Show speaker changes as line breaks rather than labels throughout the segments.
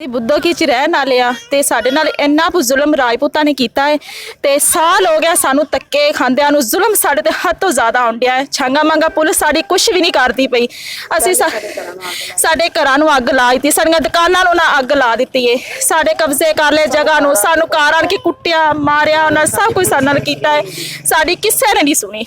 बुद्धो की च रहन वाले आ ते साडे नाल इन्ना जुल्म राजपूतां ने कीता है ते साल हो गया सानू धक्के खांदियां नू जुल्म साडे ते हद तो ज़्यादा आउंदिया है। छांगा मांगा पुलिस साडी कुछ भी नहीं करती पई। असीं साडे घरां नू अग ला दित्ती, साडीआं दुकानां नू ना अग ला दित्ती है, साडे कब्जे कर ले जगह नू, सानू कार आण के कुट्टिया मारिया, उन्हां सब कुछ साडे नाल कीता है। साडी किसे ने नहीं सुनी।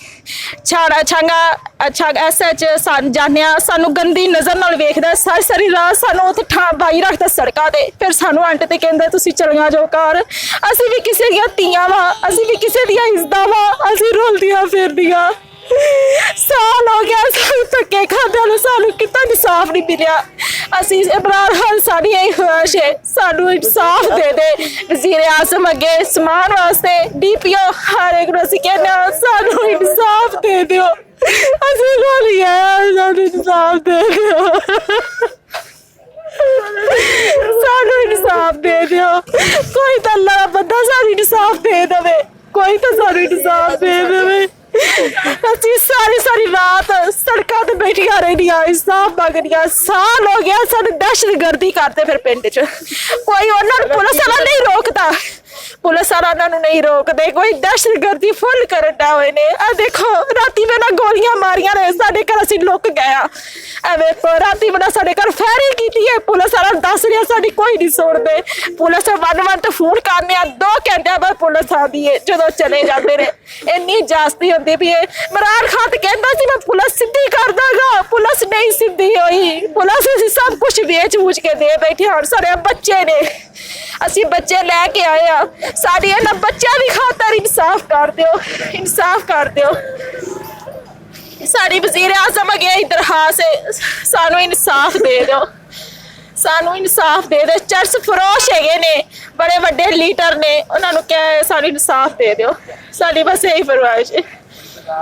छांगा SH जाने सानू गंदी नज़र नाल वेखदा, सारी सारी रात सानू उत्थे बाई रखदा सड़कां ते, फिर सानू आंटे ते कहंदा तुसीं चलिया जाओ घर। असीं भी किसे दियां धीआं वां, असीं भी किसे दियां इज्जतां वां, असीं रुलदियां फिरदियां। साल हो गया सानू धक्के खांदियां नू, सानू कितना इंसाफ नहीं मिलिया। असीं इमरान खान साडी यही ख्वाहिश है, सानू इंसाफ दे दे। वज़ीर आज़म अगे समान वास्ते DPO हर एक नू असीं कहने सानू इंसाफ दे दिओ, असीं रोलिए सानू इंसाफ दे दिओ, सानू इंसाफ दे दिओ। कोई तो अल्लाह दा बंदा सानू इंसाफ दे देवे, कोई तो सानू इंसाफ दे देवे। असीं सारी सारी रात सड़कों ते बैठिया रहियां, इंसाफ मंगदियां। साल हो गया सानू दहशतगर्दी करते फिर पिंड च, कोई उन्हां नूं पुलिस वाला नहीं रोकदा, पुलिस वाला उन्हां नूं नहीं रोकदे, कोई दहशतगर्दी फुल करन डे होए ने। आ देखो राती वेला गोलियां मारियां ने, साडे घर असीं लुक गए आ। एवें राती वेला साडे घर फायरिंग कीती है, पुलिस वाला दस रहा साडी कोई नहीं सुणदे। पुलिस 1-1 ते फोन करने 2 घंटे बाद पुलिस आती है, जदों चले जाते ने। इन्नी जास्ती होंदी भी है। इमरान खान ते कहंदा सी मैं पुलिस सीधी कर दांगा, पुलिस नहीं सीधी होई, पुलिस असीं सब कुछ वेच वूच के दे बैठे। हुण साडे बच्चे ने, असीं बच्चे लैके आए आ, साडी इन्हां बच्चों दी खातर इंसाफ कर दिओ, इंसाफ कर दिओ। साडी वज़ीर आज़म अगे दरखास्त है, सानू इंसाफ दे दो, सानू इंसाफ दे दो। चर्च फरोश है ने, बड़े बड़े लीडर ने, उन्होंने क्या सानू इंसाफ दे दो। साडी बस यही फरमाइश है।